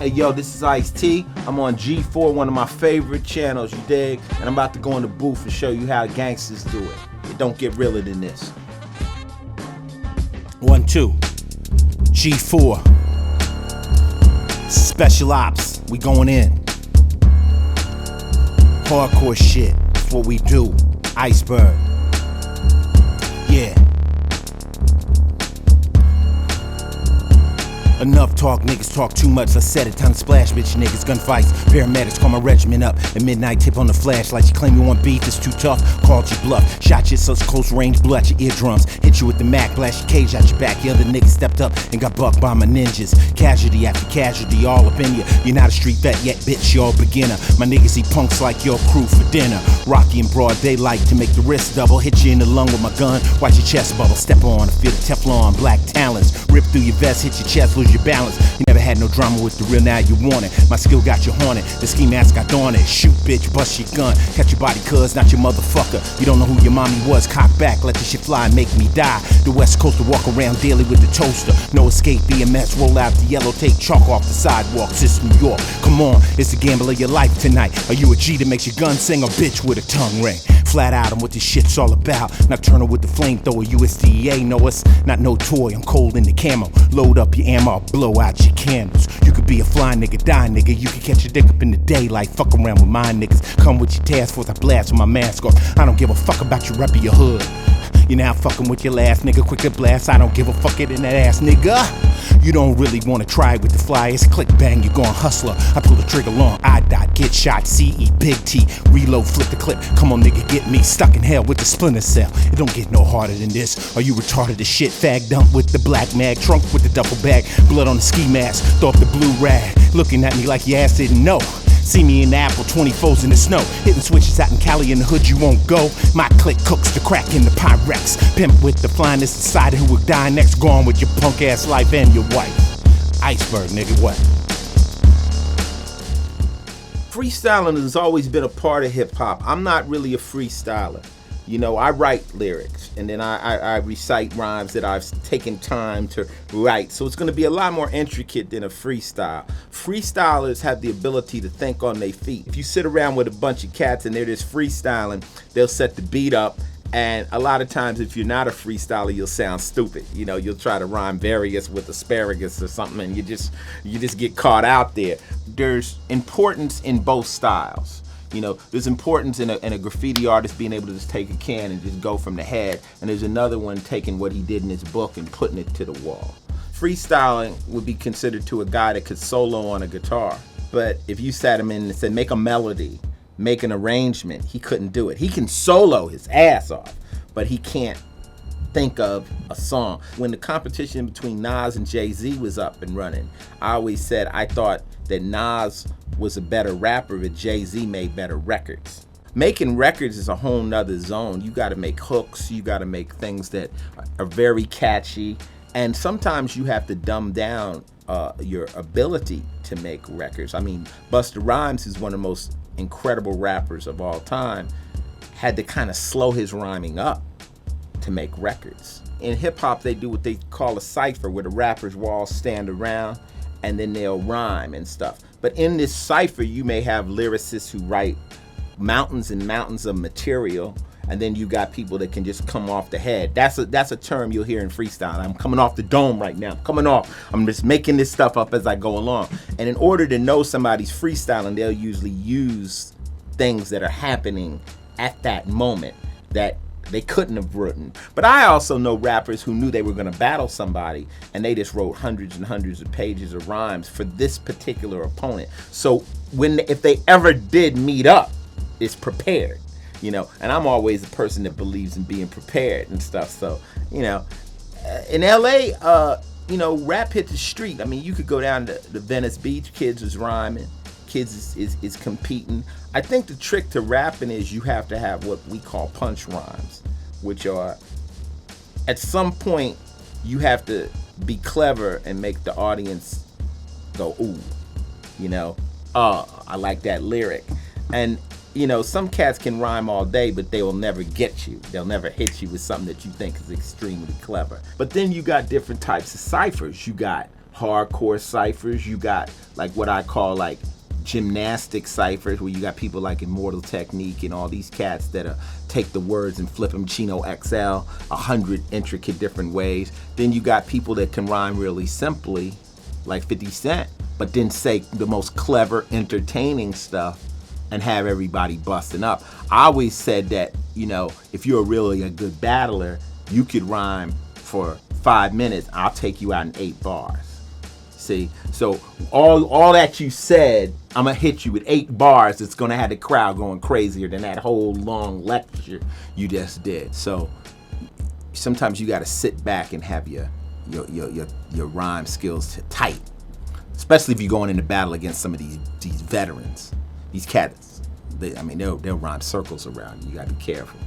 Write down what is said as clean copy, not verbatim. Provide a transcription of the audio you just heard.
Hey yo, this is Ice-T. I'm on G4, one of my favorite channels, you dig? And I'm about to go in the booth and show you how gangsters do it. It don't get realer than this. 1, 2. G4. Special ops. We going in. Hardcore shit. That's what we do. Iceberg. Yeah. Enough talk, niggas talk too much. I said it, time to splash, bitch niggas. Gunfights, paramedics, call my regiment up. At midnight, tip on the flashlight. You claim you want beef, it's too tough. Called you bluff, shot you such close range, blew out your eardrums. Hit you with the Mac, blast your cage out your back. The other niggas stepped up and got bucked by my ninjas. Casualty after casualty, all up in you. You're not a street vet yet, bitch, you're a beginner. My niggas eat punks like your crew for dinner. Rocky in broad daylight to make the wrist double. Hit you in the lung with my gun, watch your chest bubble. Step on, feel the Teflon, black talons. Rip through your vest, hit your chest, lose your balance. You never had no drama with the real, now you want it. My skill got you haunted, the ski mask got on it. Shoot bitch, bust your gun, catch your body cuz, not your motherfucker. You don't know who your mommy was, cock back, let the shit fly and make me die. The West Coast to walk around daily with the toaster. No escape, BMS, roll out the yellow tape, chalk off the sidewalks, it's New York. Come on, it's the gamble of your life tonight. Are you a G that makes your gun sing, or bitch with a tongue ring? Flat out on what this shit's all about. Nocturnal with the flamethrower, USDA know us. Not no toy, I'm cold in the camo. Load up your ammo, blow out your candles. You could be a fly nigga, die nigga. You could catch your dick up in the daylight. Fuck around with my niggas. Come with your task force, I blast with my mask off. I don't give a fuck about your rep of your hood. You now fucking with your last nigga, quick to blast. I don't give a fuck it in that ass, nigga. You don't really wanna try it with the flyers. Click bang, you're going hustler. I pull the trigger long, I dot, get shot, CE, big T, reload, flip the clip. Come on nigga, get me stuck in hell with the splinter cell. It don't get no harder than this. Are you retarded as shit? Fag dump with the black mag, trunk with the duffel bag, blood on the ski mask, throw up the blue rag. Looking at me like your ass didn't know. See me in the Apple, 24s in the snow. Hitting switches out in Cali in the hood, you won't go. My clique cooks the crack in the Pyrex. Pimp with the flyness, decided who would die next. Gone with your punk ass life and your wife. Iceberg, nigga, what? Freestyling has always been a part of hip hop. I'm not really a freestyler. You know, I write lyrics and then I recite rhymes that I've taken time to write. So it's going to be a lot more intricate than a freestyle. Freestylers have the ability to think on their feet. If you sit around with a bunch of cats and they're just freestyling, they'll set the beat up. And a lot of times if you're not a freestyler, you'll sound stupid. You know, you'll try to rhyme various with asparagus or something and you just get caught out there. There's importance in both styles. You know, there's importance in a graffiti artist being able to just take a can and just go from the head, and there's another one taking what he did in his book and putting it to the wall. Freestyling would be considered to a guy that could solo on a guitar, but if you sat him in and said, make a melody, make an arrangement, he couldn't do it. He can solo his ass off, but he can't think of a song. When the competition between Nas and Jay-Z was up and running, I always said I thought that Nas was a better rapper, but Jay-Z made better records. Making records is a whole nother zone. You gotta make hooks, you gotta make things that are very catchy, and sometimes you have to dumb down your ability to make records. I mean, Busta Rhymes is one of the most incredible rappers of all time, had to kind of slow his rhyming up to make records. In hip hop, they do what they call a cypher, where the rappers will all stand around and then they'll rhyme and stuff. But in this cypher, you may have lyricists who write mountains and mountains of material, and then you got people that can just come off the head. That's a term you'll hear in freestyle. I'm coming off the dome right now. I'm coming off. I'm just making this stuff up as I go along. And in order to know somebody's freestyling, they'll usually use things that are happening at that moment that they couldn't have written. But I also know rappers who knew they were gonna battle somebody and they just wrote hundreds and hundreds of pages of rhymes for this particular opponent. So if they ever did meet up, it's prepared, you know. And I'm always a person that believes in being prepared and stuff. So, you know, in LA, you know, rap hit the street. I mean, you could go down to the Venice Beach, kids was rhyming. Kids is competing. I think the trick to rapping is you have to have what we call punch rhymes, which are, at some point, you have to be clever and make the audience go, ooh, you know, oh, I like that lyric. And, you know, some cats can rhyme all day, but they will never get you. They'll never hit you with something that you think is extremely clever. But then you got different types of ciphers. You got hardcore ciphers. You got like what I call like gymnastic ciphers, where you got people like Immortal Technique and all these cats that take the words and flip them Chino XL 100 intricate different ways. Then you got people that can rhyme really simply, like 50 Cent, but then say the most clever, entertaining stuff and have everybody busting up. I always said that, you know, if you're really a good battler, you could rhyme for 5 minutes. I'll take you out in 8 bars. See, so all that you said, I'm gonna hit you with 8 bars. It's gonna have the crowd going crazier than that whole long lecture you just did. So sometimes you got to sit back and have your rhyme skills tight, especially if you're going into battle against some of these veterans. These cats, they'll rhyme circles around you. You gotta be careful.